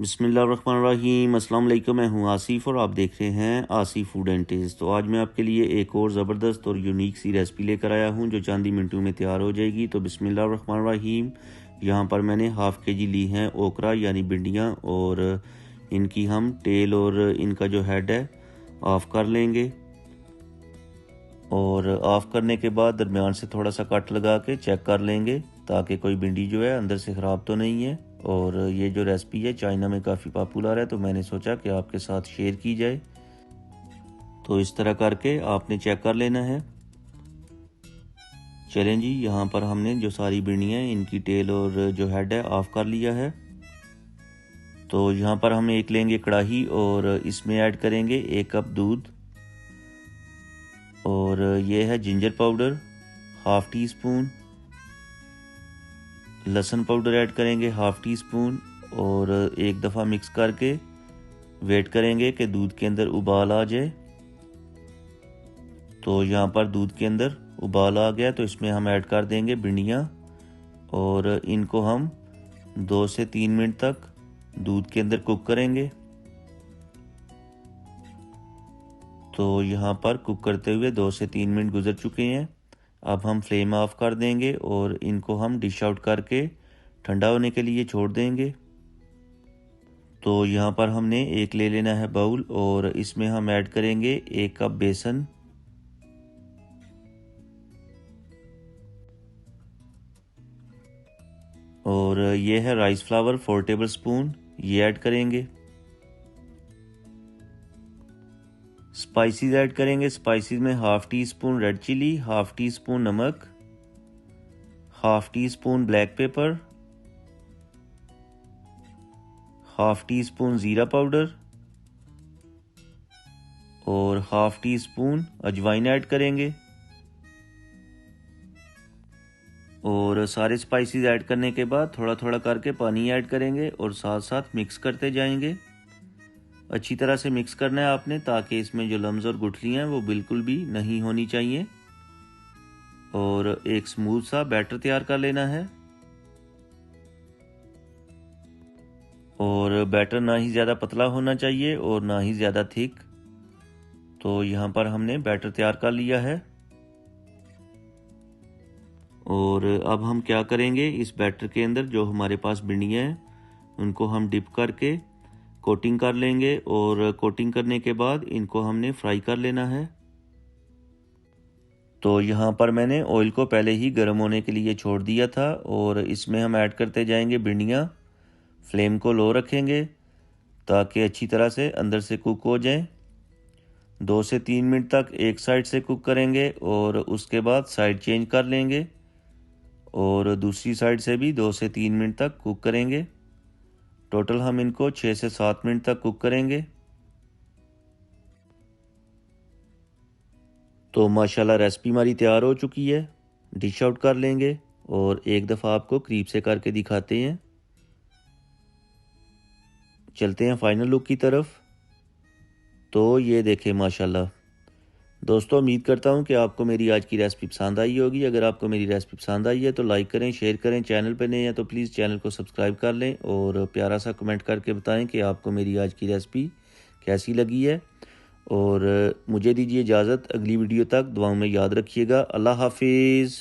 बिस्मिल्लाहिर्रहमानिर्रहीम। अस्सलाम वालेकुम। मैं हूं आसिफ और आप देख रहे हैं आसिफ फूड एंड टेस्ट। तो आज मैं आपके लिए एक और ज़बरदस्त और यूनिक सी रेसिपी लेकर आया हूं जो चंद ही मिनटों में तैयार हो जाएगी। तो बिस्मिल्लाहिर्रहमानिर्रहीम। यहाँ पर मैंने हाफ़ के जी ली हैं ओकरा यानी भिंडियाँ, और इनकी हम टेल और इनका जो हेड है ऑफ़ कर लेंगे। और ऑफ़ करने के बाद दरमियान से थोड़ा सा कट लगा के चेक कर लेंगे ताकि कोई भिंडी जो है अंदर से ख़राब तो नहीं है। और ये जो रेसिपी है चाइना में काफ़ी पॉपुलर है, तो मैंने सोचा कि आपके साथ शेयर की जाए। तो इस तरह करके आपने चेक कर लेना है। चलें जी, यहाँ पर हमने जो सारी भिंडियाँ इनकी टेल और जो हेड है ऑफ कर लिया है। तो यहाँ पर हम एक लेंगे कढ़ाई और इसमें ऐड करेंगे 1 कप दूध, और ये है ginger powder half tea spoon, लहसुन पाउडर ऐड करेंगे हाफ़ टी स्पून, और एक दफ़ा मिक्स करके वेट करेंगे कि दूध के अंदर उबाल आ जाए। तो यहाँ पर दूध के अंदर उबाल आ गया, तो इसमें हम ऐड कर देंगे भिंडियाँ, और इनको हम 2 से 3 मिनट तक दूध के अंदर कुक करेंगे। तो यहाँ पर कुक करते हुए 2 से 3 मिनट गुजर चुके हैं। अब हम फ्लेम ऑफ कर देंगे और इनको हम डिश आउट करके ठंडा होने के लिए छोड़ देंगे। तो यहाँ पर हमने एक ले लेना है बाउल, और इसमें हम ऐड करेंगे 1 कप बेसन, और ये है राइस फ्लावर 4 टेबल स्पून, ये ऐड करेंगे। स्पाइसेस ऐड करेंगे। स्पाइसेस में half teaspoon red chilli, half teaspoon नमक, half teaspoon black pepper, half teaspoon ज़ीरा पाउडर, और हाफ़ टी स्पून अजवाइन ऐड करेंगे। और सारे स्पाइसेस ऐड करने के बाद थोड़ा थोड़ा करके पानी ऐड करेंगे और साथ साथ मिक्स करते जाएंगे। अच्छी तरह से मिक्स करना है आपने, ताकि इसमें जो लम्स और गुठलियाँ हैं वो बिल्कुल भी नहीं होनी चाहिए, और एक स्मूथ सा बैटर तैयार कर लेना है। और बैटर ना ही ज़्यादा पतला होना चाहिए और ना ही ज़्यादा थिक। तो यहाँ पर हमने बैटर तैयार कर लिया है। और अब हम क्या करेंगे, इस बैटर के अंदर जो हमारे पास भिंडियाँ हैं उनको हम डिप करके कोटिंग कर लेंगे, और कोटिंग करने के बाद इनको हमने फ्राई कर लेना है। तो यहाँ पर मैंने ऑयल को पहले ही गर्म होने के लिए छोड़ दिया था, और इसमें हम ऐड करते जाएंगे भिंडियाँ। फ्लेम को लो रखेंगे ताकि अच्छी तरह से अंदर से कुक हो जाएं। 2 से 3 मिनट तक एक साइड से कुक करेंगे, और उसके बाद साइड चेंज कर लेंगे, और दूसरी साइड से भी 2 से 3 मिनट तक कुक करेंगे। टोटल हम इनको 6 से 7 मिनट तक कुक करेंगे। तो माशाल्लाह रेसिपी हमारी तैयार हो चुकी है। डिश आउट कर लेंगे और एक दफ़ा आपको करीब से करके दिखाते हैं। चलते हैं फाइनल लुक की तरफ। तो ये देखें माशाल्लाह। दोस्तों, उम्मीद करता हूँ कि आपको मेरी आज की रेसिपी पसंद आई होगी। अगर आपको मेरी रेसिपी पसंद आई है तो लाइक करें, शेयर करें। चैनल पर नए हैं तो प्लीज़ चैनल को सब्सक्राइब कर लें, और प्यारा सा कमेंट करके बताएं कि आपको मेरी आज की रेसिपी कैसी लगी है। और मुझे दीजिए इजाज़त, अगली वीडियो तक दुआओं में याद रखिएगा। अल्लाह हाफिज़।